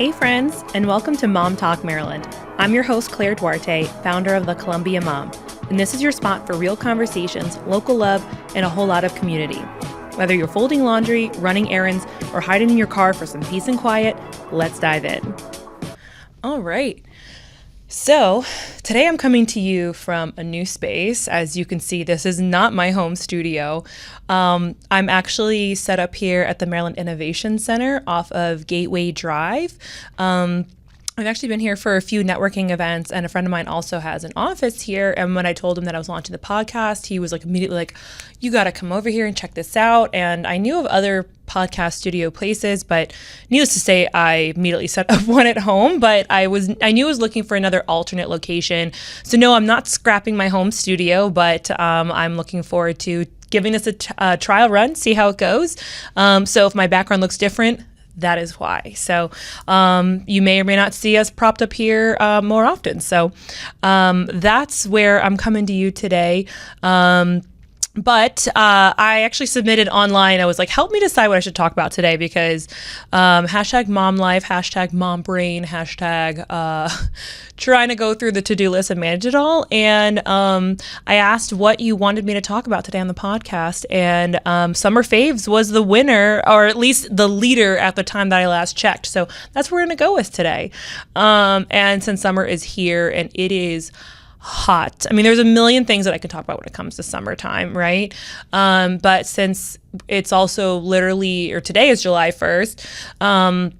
Hey friends, and welcome to MomTalk Maryland. I'm your host, Claire Duarte, founder of the Columbia Mom, and this is your spot for real conversations, local love, and a whole lot of community. Whether you're folding laundry, running errands, or hiding in your car for some peace and quiet, let's dive in. All right. So today I'm coming to you from a new space. As you can see, this is not my home studio. I'm actually set up here at the Maryland Innovation Center off of Gateway Drive. I've actually been here for a few networking events, and a friend of mine also has an office here. And when I told him that I was launching the podcast, he was like immediately like, you got to come over here and check this out. And I knew of other podcast studio places, but needless to say, I immediately set up one at home. But I knew I was looking for another alternate location. So no, I'm not scrapping my home studio, but I'm looking forward to giving this a trial run, see how it goes. So if my background looks different, that is why. So you may or may not see us propped up here more often. So that's where I'm coming to you today. But I actually submitted online. I was like, help me decide what I should talk about today, because hashtag mom life, hashtag mom brain, hashtag trying to go through the to-do list and manage it all. And I asked what you wanted me to talk about today on the podcast. And Summer Faves was the winner, or at least the leader at the time that I last checked. So that's what we're going to go with today. And since summer is here and it is hot. I mean, there's a million things that I can talk about when it comes to summertime, right? But since it's also literally, or today is July 1st,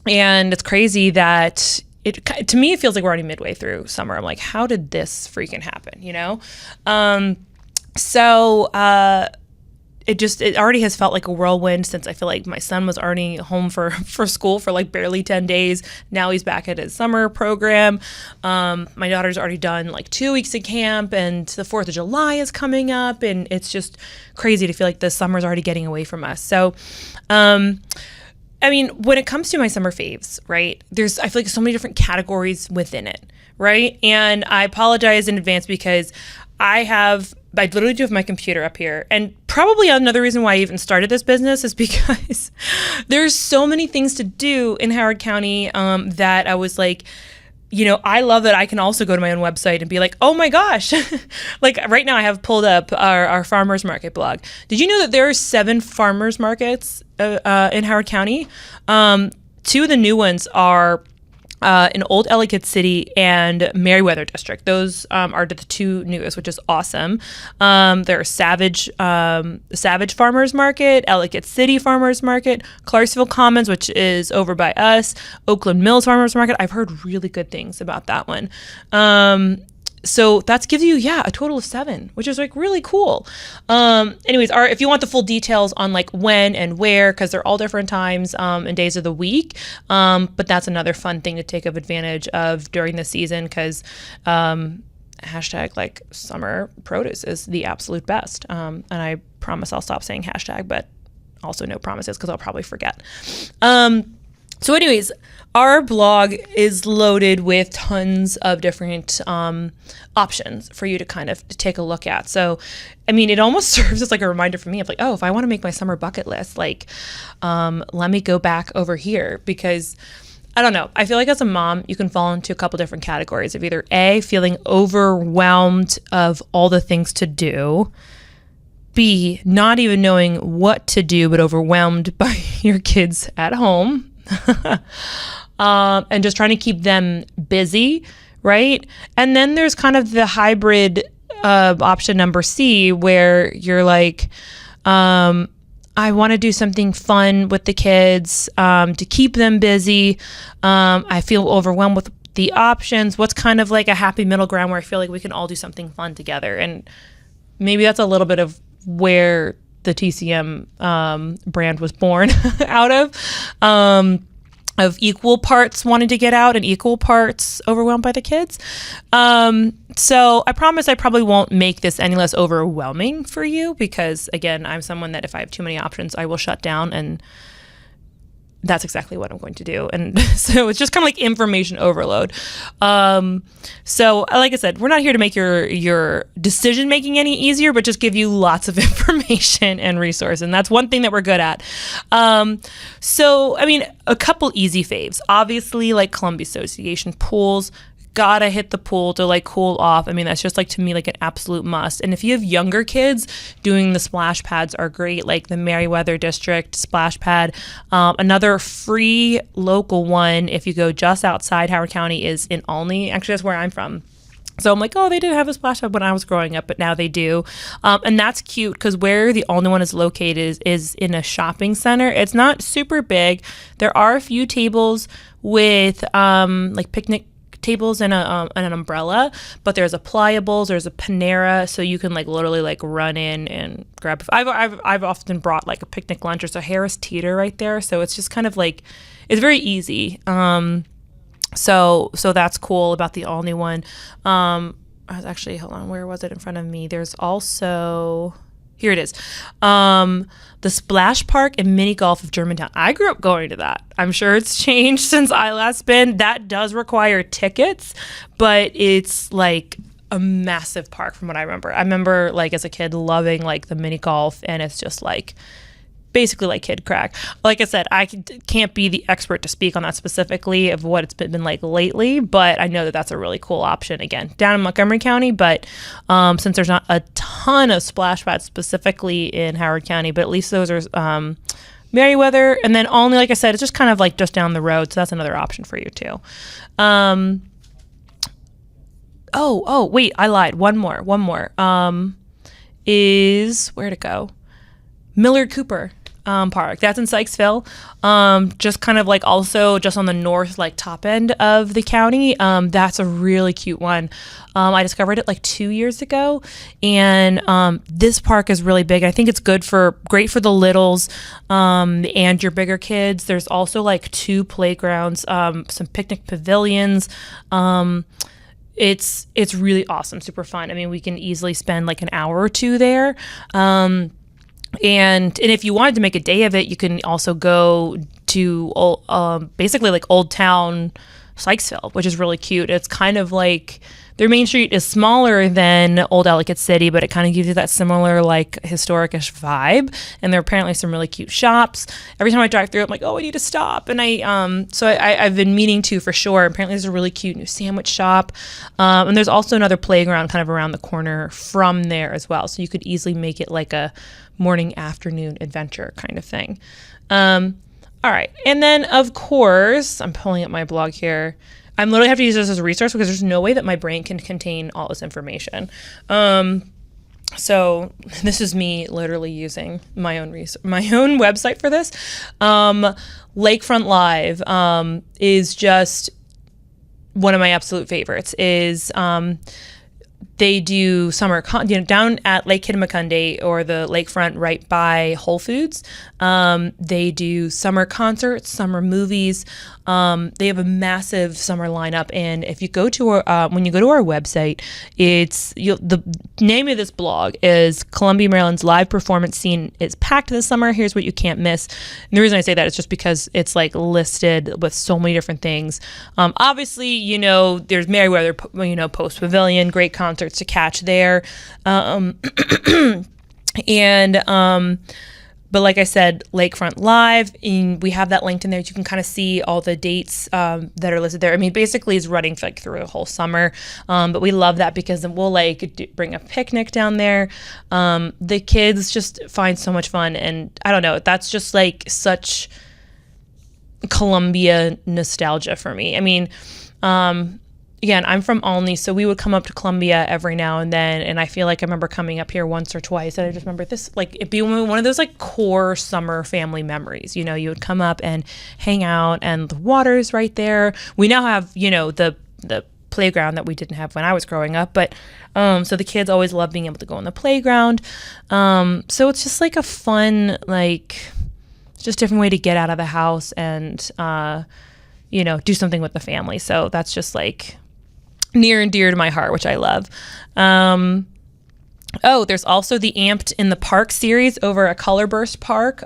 and it's crazy that to me, it feels like we're already midway through summer. I'm like, how did this freaking happen, you know? It already has felt like a whirlwind since I feel like my son was already home for school for like barely 10 days. Now he's back at his summer program. My daughter's already done like 2 weeks of camp, and the 4th of July is coming up, and it's just crazy to feel like the summer's already getting away from us. So, I mean, when it comes to my summer faves, right, I feel like so many different categories within it, right? And I apologize in advance because I literally do have my computer up here. And probably another reason why I even started this business is because there's so many things to do in Howard County that I was like, you know, I love that I can also go to my own website and be like, oh my gosh, like right now I have pulled up our farmers market blog. Did you know that there are 7 farmers markets in Howard County? 2 of the new ones are in Old Ellicott City and Merriweather District. Those are the 2 newest, which is awesome. There are Savage Farmers Market, Ellicott City Farmers Market, Clarksville Commons, which is over by us, Oakland Mills Farmers Market. I've heard really good things about that one. So that gives you, a total of 7, which is like really cool. Anyways, if you want the full details on like when and where, because they're all different times and days of the week. But that's another fun thing to take advantage of during the season, because hashtag like summer produce is the absolute best. And I promise I'll stop saying hashtag, but also no promises because I'll probably forget. So anyways, our blog is loaded with tons of different options for you to kind of take a look at. So, I mean, it almost serves as like a reminder for me of like, oh, if I want to make my summer bucket list, like, let me go back over here, because I don't know. I feel like as a mom, you can fall into a couple different categories of either A, feeling overwhelmed of all the things to do, B, not even knowing what to do, but overwhelmed by your kids at home. And just trying to keep them busy, right? And then there's kind of the hybrid option number C, where you're like, I want to do something fun with the kids to keep them busy. I feel overwhelmed with the options. What's kind of like a happy middle ground where I feel like we can all do something fun together? And maybe that's a little bit of where the TCM brand was born out of equal parts wanting to get out and equal parts overwhelmed by the kids. So I promise I probably won't make this any less overwhelming for you, because again, I'm someone that if I have too many options, I will shut down, and that's exactly what I'm going to do. And so it's just kind of like information overload. So like I said, we're not here to make your decision making any easier, but just give you lots of information and resource. And that's one thing that we're good at. So, I mean, a couple easy faves, obviously, like Columbia Association pools. Gotta hit the pool to like cool off. I mean, that's just like, to me, like an absolute must. And if you have younger kids, doing the splash pads are great, like the Merriweather District splash pad. Another free local one, if you go just outside Howard County, is in Olney. Actually, that's where I'm from. So I'm like, oh, they didn't have a splash pad when I was growing up, but now they do. And that's cute because where the only one is located is in a shopping center. It's not super big. There are a few tables with like picnic tables and an umbrella, but there's a Pliables, there's a Panera, so you can like literally like run in and grab. I've often brought like a picnic lunch. There's a Harris Teeter right there, so it's just kind of like, it's very easy. So that's cool about the Olney one. I was actually, hold on, where was it in front of me? There's also, here it is. The Splash Park and Mini Golf of Germantown. I grew up going to that. I'm sure it's changed since I last been. That does require tickets, but it's like a massive park from what I remember. I remember like as a kid loving like the mini golf, and it's just like basically like kid crack. Like I said, I can't be the expert to speak on that specifically of what it's been like lately, but I know that that's a really cool option, again, down in Montgomery County. But since there's not a ton of splash pads specifically in Howard County, but at least those are Merriweather. And then Olney, like I said, it's just kind of like just down the road, so that's another option for you too. Oh, wait, I lied. One more. Is, where'd it go? Millard Cooper Park. That's in Sykesville. Just kind of like also just on the north, like top end of the county. That's a really cute one. I discovered it like 2 years ago, and this park is really big. I think it's great for the littles and your bigger kids. There's also like 2 playgrounds, some picnic pavilions. It's really awesome, super fun. I mean, we can easily spend like an hour or 2 there. And if you wanted to make a day of it, you can also go to basically like Old Town Sykesville, which is really cute. It's kind of like their main street is smaller than Old Ellicott City, but it kind of gives you that similar like historic-ish vibe. And there are apparently some really cute shops. Every time I drive through, I'm like, oh, I need to stop. And I've been meaning to for sure. Apparently there's a really cute new sandwich shop. And there's also another playground kind of around the corner from there as well. So you could easily make it like a morning, afternoon adventure kind of thing. All right. And then, of course, I'm pulling up my blog here. I'm literally have to use this as a resource because there's no way that my brain can contain all this information. So this is me literally using my own website for this. Lakefront Live is just one of my absolute favorites. They do summer, down at Lake Kittimaqundi or the lakefront right by Whole Foods. They do summer concerts, summer movies. They have a massive summer lineup. And if you go to when you go to our website, the name of this blog is Columbia, Maryland's live performance scene is packed this summer. Here's what you can't miss. And the reason I say that is just because it's like listed with so many different things. Obviously, there's Merriweather, Post Pavilion, great concerts to catch there. But like I said, Lakefront Live, and we have that linked in there. You can kind of see all the dates that are listed there. I mean, basically it's running like through a whole summer. But we love that because then we'll bring a picnic down there. The kids just find so much fun. And I don't know, that's just like such Columbia nostalgia for me. I mean, again, I'm from Olney, so we would come up to Columbia every now and then, and I feel like I remember coming up here once or twice, and I just remember this, like, it being one of those, like, core summer family memories. You would come up and hang out, and the water's right there. We now have, the playground that we didn't have when I was growing up, but, so the kids always love being able to go on the playground. So it's just, like, a fun, like, just different way to get out of the house and, do something with the family. So that's just, like, near and dear to my heart, which I love. Oh, there's also the Amped in the Park series over at Colorburst Park.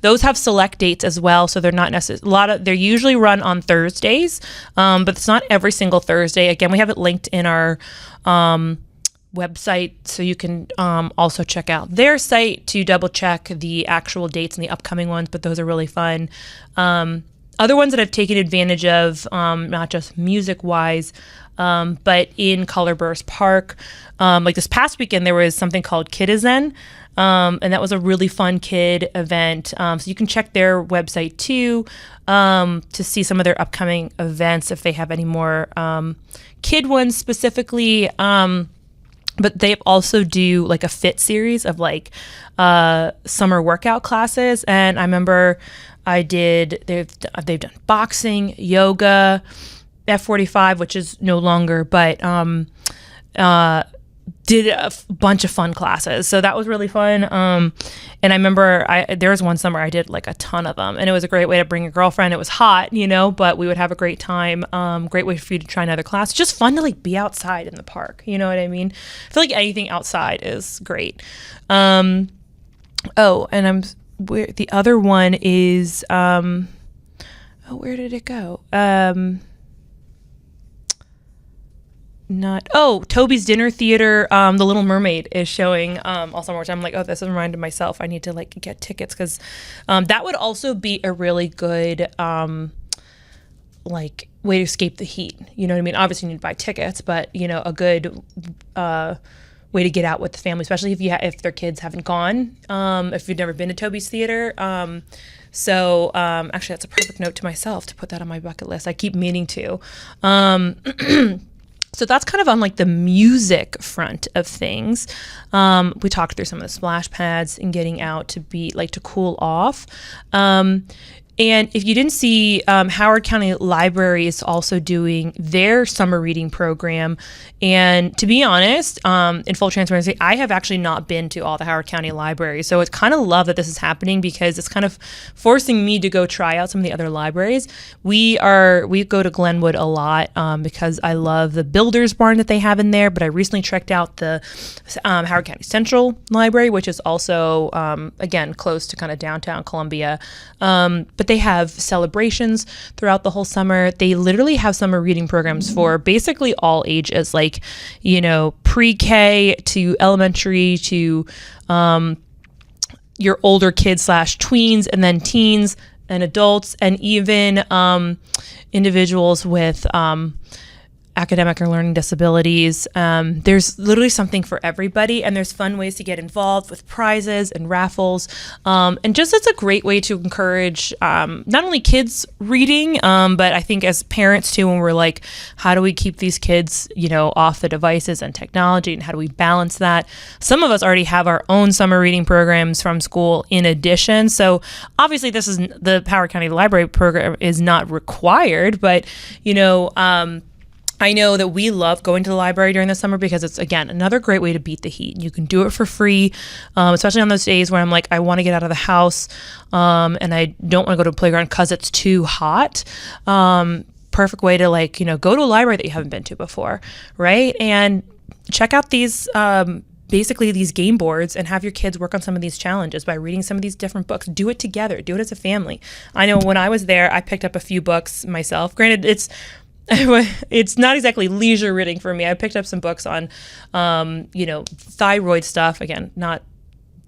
Those have select dates as well, so they're not necessarily they're usually run on Thursdays, but it's not every single Thursday. Again, we have it linked in our website, so you can also check out their site to double check the actual dates and the upcoming ones. But those are really fun. Other ones that I've taken advantage of, not just music wise, but in Colorburst Park, like this past weekend, there was something called Kittizen, and that was a really fun kid event. So you can check their website too, to see some of their upcoming events if they have any more kid ones specifically. But they also do like a fit series of like summer workout classes, and I remember they've done boxing, yoga, F45, which is no longer, but did a bunch of fun classes. So that was really fun. And I remember there was one summer I did like a ton of them, and it was a great way to bring a girlfriend. It was hot, but we would have a great time. Great way for you to try another class. Just fun to like be outside in the park. You know what I mean? I feel like anything outside is great. And the other one is, where did it go? Toby's Dinner Theater, The Little Mermaid is showing all summer, which I'm like, this has reminded myself I need to like get tickets, because that would also be a really good like way to escape the heat. You know what I mean? Obviously you need to buy tickets, but a good way to get out with the family, especially if their kids haven't gone, if you've never been to Toby's Theater. So actually that's a perfect note to myself to put that on my bucket list. I keep meaning to. So that's kind of on like the music front of things. We talked through some of the splash pads and getting out to cool off. And if you didn't see, Howard County Library is also doing their summer reading program. And to be honest, in full transparency, I have actually not been to all the Howard County libraries. So it's kind of love that this is happening, because it's kind of forcing me to go try out some of the other libraries. We go to Glenwood a lot because I love the Builders Barn that they have in there. But I recently checked out the Howard County Central Library, which is also, again, close to kind of downtown Columbia. But they have celebrations throughout the whole summer. They literally have summer reading programs for basically all ages, like, pre-K to elementary to your older kids / tweens, and then teens and adults, and even individuals with academic or learning disabilities. There's literally something for everybody, and there's fun ways to get involved with prizes and raffles. And just it's a great way to encourage not only kids reading, but I think as parents too, when we're like, how do we keep these kids, off the devices and technology, and how do we balance that? Some of us already have our own summer reading programs from school in addition. So obviously the Howard County Library program is not required, but I know that we love going to the library during the summer, because it's, again, another great way to beat the heat. You can do it for free, especially on those days where I'm like, I want to get out of the house and I don't want to go to a playground because it's too hot. Perfect way to go to a library that you haven't been to before, right? And check out these basically these game boards and have your kids work on some of these challenges by reading some of these different books. Do it together. Do it as a family. I know when I was there, I picked up a few books myself. Granted, it's not exactly leisure reading for me. I picked up some books on, thyroid stuff. Again, not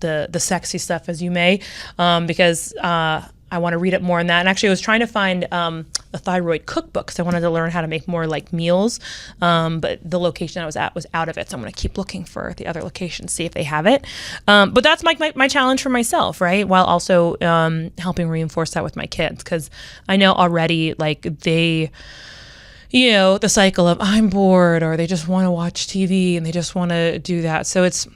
the sexy stuff as you may, because I want to read up more on that. And actually, I was trying to find a thyroid cookbook, because I wanted to learn how to make more like meals. But the location I was at was out of it, so I'm going to keep looking for the other locations, see if they have it. But that's my challenge for myself, right? While also helping reinforce that with my kids, because I know already they. The cycle of I'm bored, or they just want to watch TV and they just want to do that. So it's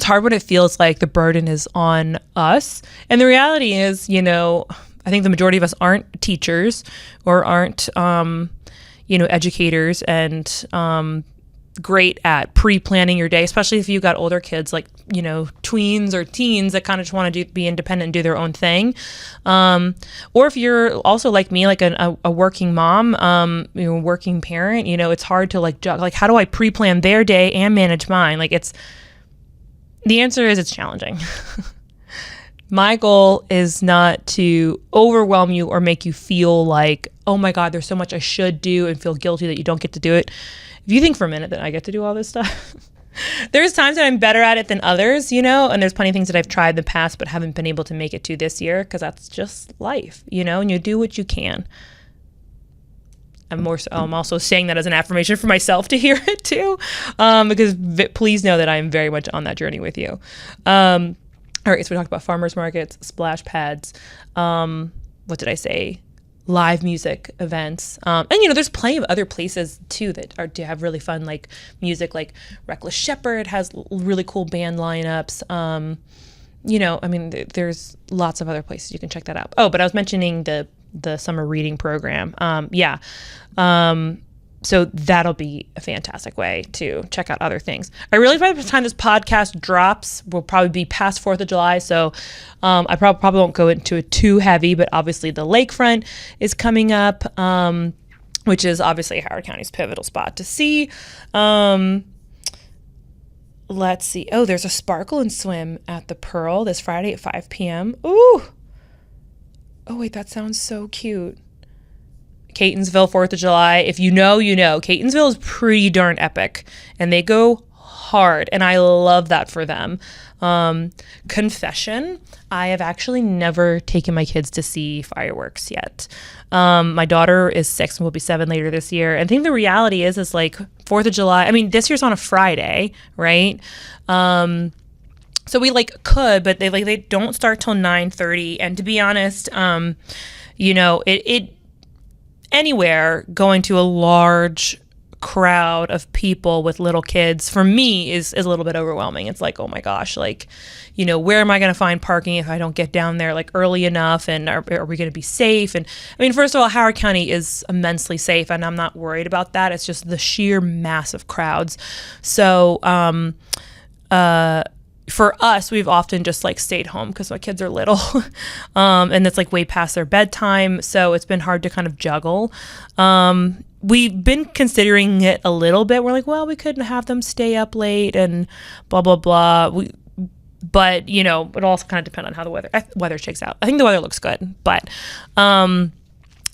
hard when it feels like the burden is on us. And the reality is, I think the majority of us aren't teachers or aren't, educators and great at pre-planning your day, especially if you've got older kids like, tweens or teens that kind of just want to be independent and do their own thing. Or if you're also like me, like a working mom, working parent, it's hard to juggle. How do I pre-plan their day and manage mine? The answer is it's challenging. My goal is not to overwhelm you or make you feel like, oh my God, there's so much I should do and feel guilty that you don't get to do it. If you think for a minute that I get to do all this stuff, there's times that I'm better at it than others, and there's plenty of things that I've tried in the past but haven't been able to make it to this year because that's just life, and you do what you can. I'm also saying that as an affirmation for myself to hear it too, because please know that I'm very much on that journey with you. All right, so we talked about farmers markets, splash pads, what did I say? Live music events. And, there's plenty of other places, too, that do have really fun, like, music, like Reckless Shepherd has really cool band lineups. There's lots of other places you can check that out. Oh, but I was mentioning the summer reading program. So that'll be a fantastic way to check out other things. I realize by the time this podcast drops, we'll probably be past 4th of July. So I probably won't go into it too heavy, but obviously the Lakefront is coming up, which is obviously Howard County's pivotal spot to see. Let's see. Oh, there's a sparkle and swim at the Pearl this Friday at 5 p.m. Ooh. Oh, wait, that sounds so cute. Catonsville, 4th of July. If you know, Catonsville is pretty darn epic, and they go hard, and I love that for them. Confession, I have actually never taken my kids to see fireworks yet. My daughter is 6 and will be 7 later this year. And I think the reality is like 4th of July. I mean, this year's on a Friday, right? So we could, but they don't start till 9:30. And to be honest, anywhere going to a large crowd of people with little kids for me is a little bit overwhelming. It's like, oh my gosh, where am I going to find parking if I don't get down there early enough, and are we going to be safe? And I mean, first of all, Howard County is immensely safe, and I'm not worried about that. It's just the sheer massive crowds. So for us, we've often just stayed home because my kids are little, and it's way past their bedtime. So it's been hard to kind of juggle. We've been considering it a little bit. We're well, we couldn't have them stay up late and blah, blah, blah. But it also kind of depends on how the weather shakes out. I think the weather looks good, but,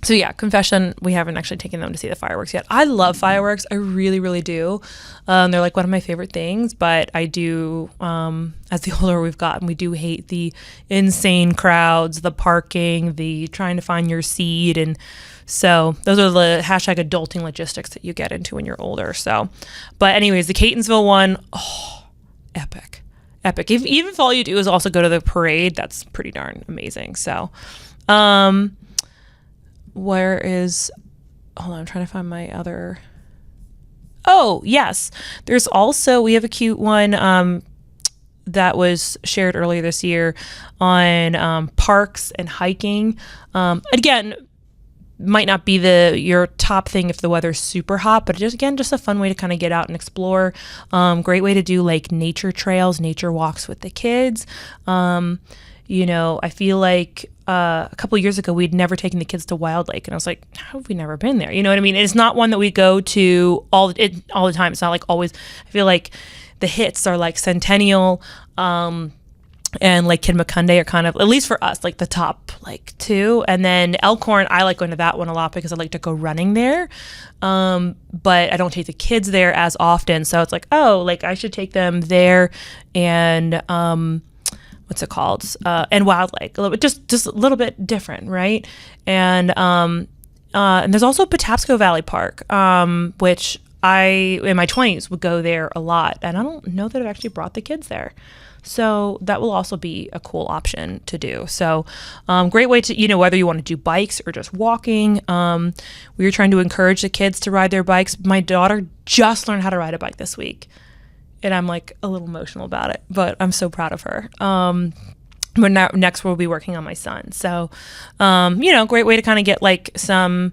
so yeah, confession, we haven't actually taken them to see the fireworks yet. I love fireworks. I really, really do. They're one of my favorite things, but I do, as the older we've gotten, we do hate the insane crowds, the parking, the trying to find your seat. And so those are the #adulting logistics that you get into when you're older. So, but anyways, the Catonsville one, epic. Even if all you do is also go to the parade, that's pretty darn amazing. So, hold on, I'm trying to find my other. Oh, yes. There's also, we have a cute one that was shared earlier this year on parks and hiking. Again, might not be your top thing if the weather's super hot, but just a fun way to kind of get out and explore. Great way to do nature trails, nature walks with the kids. I feel like a couple of years ago, we'd never taken the kids to Wild Lake. And I was like, how have we never been there? You know what I mean? It's not one that we go to all the time. It's not always. I feel like the hits are Centennial and Kittimaqundi are kind of, at least for us, the top 2. And then Elkhorn, I like going to that one a lot because I like to go running there. But I don't take the kids there as often. So it's I should take them there and what's it called? And Wild Lake, a little bit, just a little bit different, right? And there's also Patapsco Valley Park, which I, in my 20s, would go there a lot. And I don't know that I've actually brought the kids there. So that will also be a cool option to do. So great way to, whether you want to do bikes or just walking. We were trying to encourage the kids to ride their bikes. My daughter just learned how to ride a bike this week. And I'm a little emotional about it, but I'm so proud of her. But now, next we'll be working on my son. So, great way to kind of get some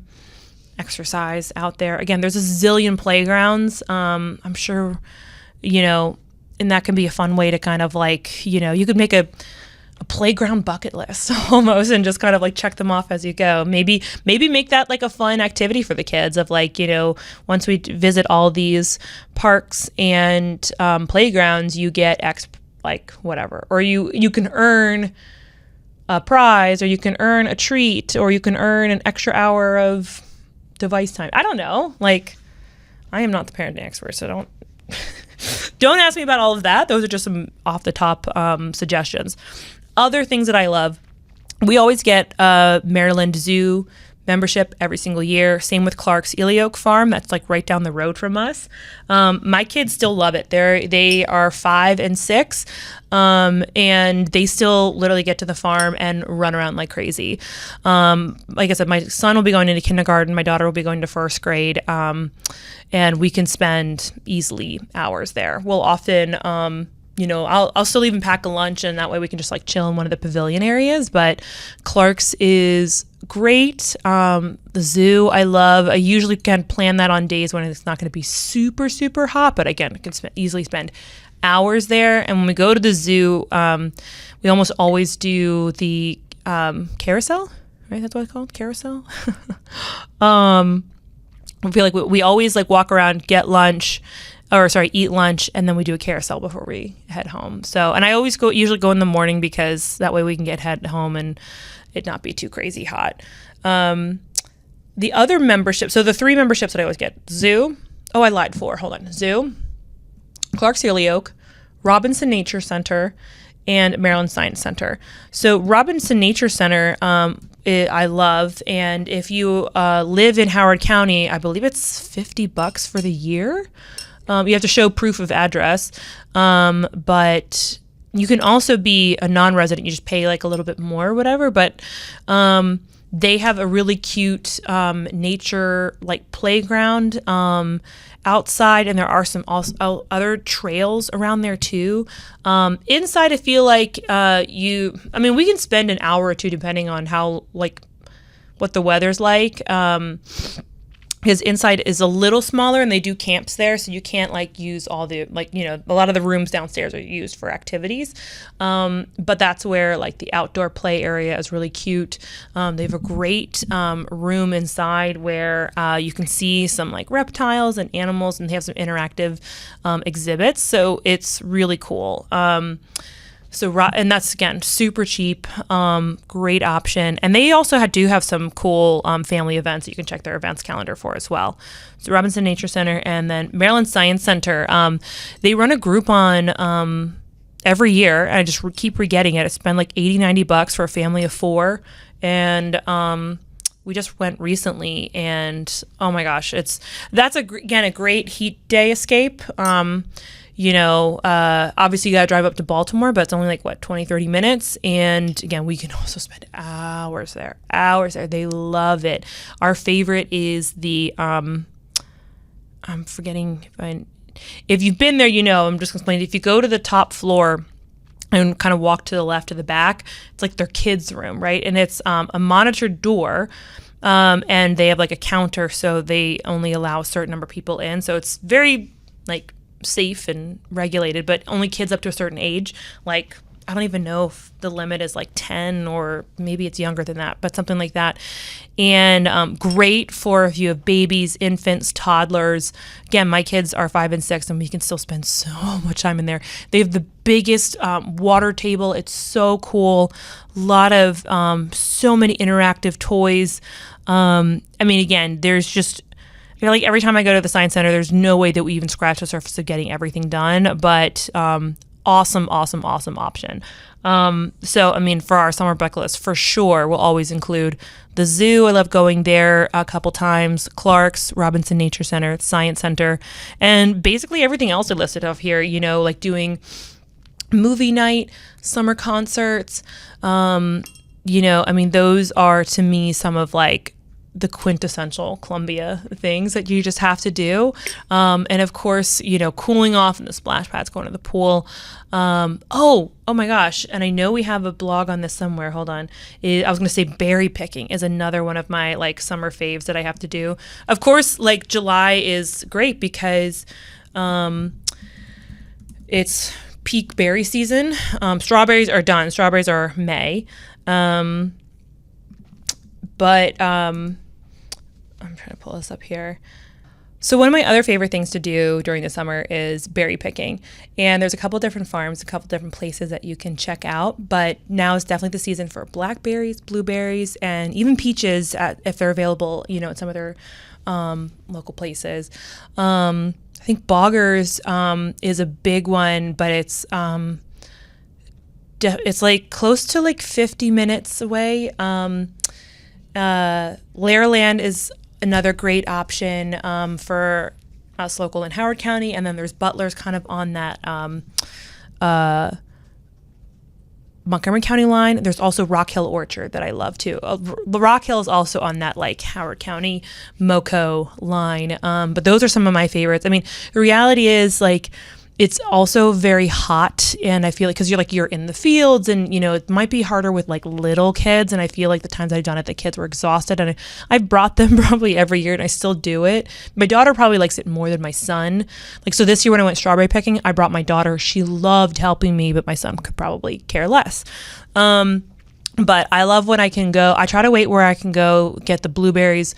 exercise out there. Again, there's a zillion playgrounds. I'm sure, and that can be a fun way to kind of you could make a playground bucket list almost and just kind of check them off as you go. Maybe make that a fun activity for the kids of once we visit all these parks and playgrounds, you get X like whatever. Or you can earn a prize, or you can earn a treat, or you can earn an extra hour of device time. I don't know. Like, I am not the parenting expert, so don't ask me about all of that. Those are just some off the top suggestions. Other things that I love, we always get a Maryland Zoo membership every single year. Same with Clark's Ellicott Farm. That's like right down the road from us. My kids still love it. They are 5 and 6, and they still literally get to the farm and run around like crazy. Like I said, my son will be going into kindergarten. My daughter will be going to first grade, and we can spend easily hours there. We'll often I'll still even pack a lunch, and that way we can just like chill in one of the pavilion areas. But Clark's is great. The zoo I love. I usually can plan that on days when it's not going to be super, super hot. But again, I can easily spend hours there. And when we go to the zoo, we almost always do the carousel, right? That's what it's called, carousel. I feel like we always like walk around, eat lunch, and then we do a carousel before we head home. So, and I always usually go in the morning because that way we can head home and it not be too crazy hot. The other membership, so the 3 memberships that I always get: Zoo. Oh, I lied. 4. Hold on. Zoo, Clark's Ellicott, Robinson Nature Center, and Maryland Science Center. So Robinson Nature Center, I love, and if you live in Howard County, I believe it's $50 for the year. You have to show proof of address, but you can also be a non-resident. You just pay like a little bit more or whatever, but they have a really cute nature like playground outside, and there are some other trails around there too. Inside, I feel like we can spend an hour or two depending on how what the weather's like. His inside is a little smaller, and they do camps there, so you can't use all the a lot of the rooms downstairs are used for activities. But that's where the outdoor play area is really cute. They have a great room inside where you can see some reptiles and animals, and they have some interactive exhibits. So it's really cool. And that's, again, super cheap, great option. And they also do have some cool family events that you can check their events calendar for as well. So Robinson Nature Center, and then Maryland Science Center. They run a Groupon every year, and I just keep re-getting it. I spend $80-$90 for a family of 4. And we just went recently, and oh my gosh, that's a great heat day escape. Obviously you got to drive up to Baltimore, but it's only 20-30 minutes. And again, we can also spend hours there. They love it. Our favorite is the, I'm forgetting if you've been there, I'm just explaining. If you go to the top floor and kind of walk to the left of the back, it's their kids' room, right? And it's a monitored door. And they have a counter, so they only allow a certain number of people in. So it's very safe and regulated, but only kids up to a certain age. I don't even know if the limit is 10, or maybe it's younger than that, but something like that. And great for if you have babies, infants, toddlers. Again, my kids are 5 and 6, and we can still spend so much time in there. They have the biggest water table. It's so cool. A lot of so many interactive toys. Again, there's just, I feel every time I go to the Science Center, there's no way that we even scratch the surface of getting everything done, but awesome option. For our summer bucket list, for sure, we'll always include the zoo. I love going there a couple times. Clark's, Robinson Nature Center, Science Center, and basically everything else I listed off here, doing movie night, summer concerts. Those are, to me, some of the quintessential Columbia things that you just have to do. And of course, cooling off in the splash pads, going to the pool. Oh my gosh. And I know we have a blog on this somewhere. Hold on. I was going to say berry picking is another one of my summer faves that I have to do. Of course, July is great because it's peak berry season. Strawberries are done. Strawberries are May. But I'm trying to pull this up here. So one of my other favorite things to do during the summer is berry picking. And there's a couple different farms, a couple different places that you can check out. But now is definitely the season for blackberries, blueberries, and even peaches if they're available, at some of their local places. I think Boggers is a big one, but it's like close to like 50 minutes away. Larriland is another great option for us local in Howard County, and then there's Butler's kind of on that Montgomery County line. There's also Rock Hill Orchard that I love too. Rock Hill is also on that like Howard County MoCo line, but those are some of my favorites. I mean, the reality is like it's also very hot, and I feel like because you're in the fields, and it might be harder with like little kids, and I feel like the times I've done it, the kids were exhausted, and I've brought them probably every year, and I still do it. My daughter probably likes it more than my son. So this year when I went strawberry picking, I brought my daughter. She loved helping me, but my son could probably care less. But I love when I can go. I try to wait where I can go get the blueberries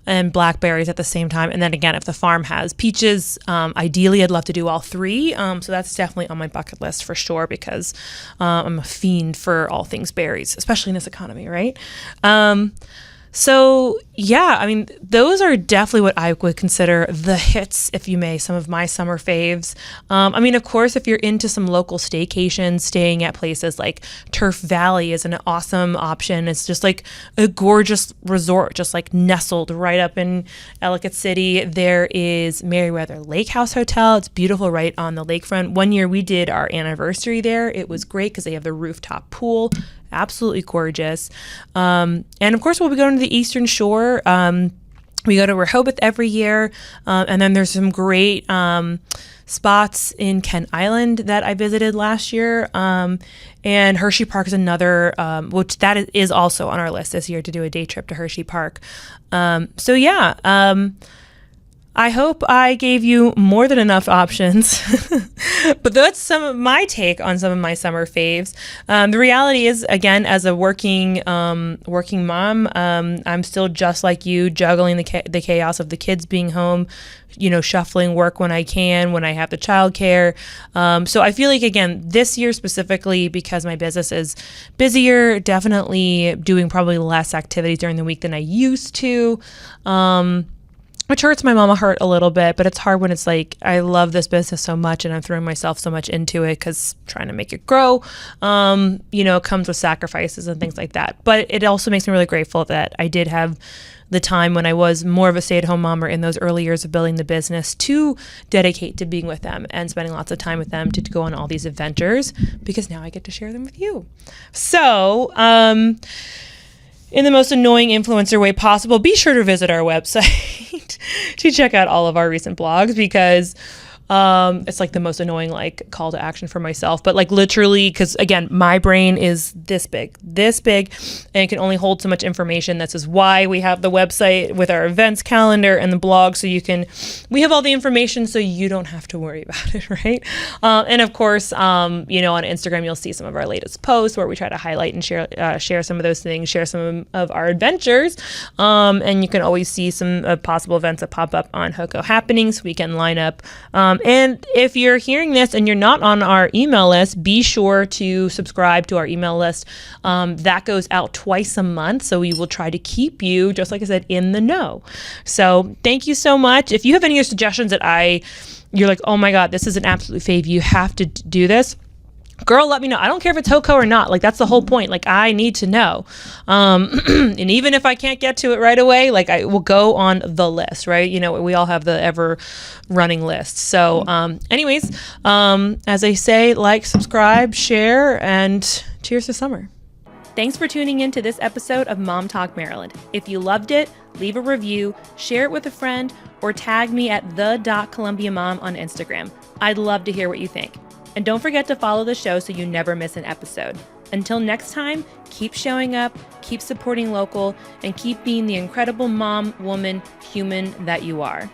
and blackberries at the same time. And then again, if the farm has peaches, ideally I'd love to do all three. So that's definitely on my bucket list for sure, because I'm a fiend for all things berries, especially in this economy, right? So yeah, I mean, those are definitely what I would consider the hits, if you may, some of my summer faves. I mean, of course, if you're into some local staycations, staying at places like Turf Valley is an awesome option. It's just like a gorgeous resort, just like nestled right up in Ellicott City. There is Merriweather Lake House Hotel. It's beautiful right on the lakefront. One year we did our anniversary there. It was great because they have the rooftop pool. Absolutely gorgeous. And of course, we'll be going to the Eastern Shore. We go to Rehoboth every year. And then there's some great spots in Kent Island that I visited last year. And Hershey Park is another, which that is also on our list this year to do a day trip to Hershey Park. So yeah, I hope I gave you more than enough options, but that's some of my take on some of my summer faves. The reality is, again, as a working mom, I'm still just like you, juggling the chaos of the kids being home, shuffling work when I can, when I have the childcare. So I feel like, again, this year specifically, because my business is busier, definitely doing probably less activities during the week than I used to. Which hurts my mama heart a little bit, but it's hard when it's like, I love this business so much and I'm throwing myself so much into it because trying to make it grow, comes with sacrifices and things like that. But it also makes me really grateful that I did have the time when I was more of a stay-at-home mom or in those early years of building the business to dedicate to being with them and spending lots of time with them to go on all these adventures, because now I get to share them with you. So, in the most annoying influencer way possible, be sure to visit our website to check out all of our recent blogs, because it's like the most annoying call to action for myself, but literally, because again, my brain is this big, and it can only hold so much information. This is why we have the website with our events calendar and the blog, so we have all the information so you don't have to worry about it, right? And of course, on Instagram, you'll see some of our latest posts where we try to highlight and share some of those things, share some of our adventures, and you can always see some possible events that pop up on HoCo happenings. We can line up. And if you're hearing this and you're not on our email list, be sure to subscribe to our email list. That goes out twice a month, so we will try to keep you, just like I said, in the know. So thank you so much. If you have any suggestions that you're like, oh my God, this is an absolute fave, you have to do this, girl, let me know. I don't care if it's HoCo or not. That's the whole point. I need to know. And even if I can't get to it right away, I will go on the list, right? We all have the ever running list. So anyways, as I say, subscribe, share, and cheers to summer. Thanks for tuning in to this episode of MomTalk Maryland. If you loved it, leave a review, share it with a friend, or tag me at the.columbiamom on Instagram. I'd love to hear what you think. And don't forget to follow the show so you never miss an episode. Until next time, keep showing up, keep supporting local, and keep being the incredible mom, woman, human that you are.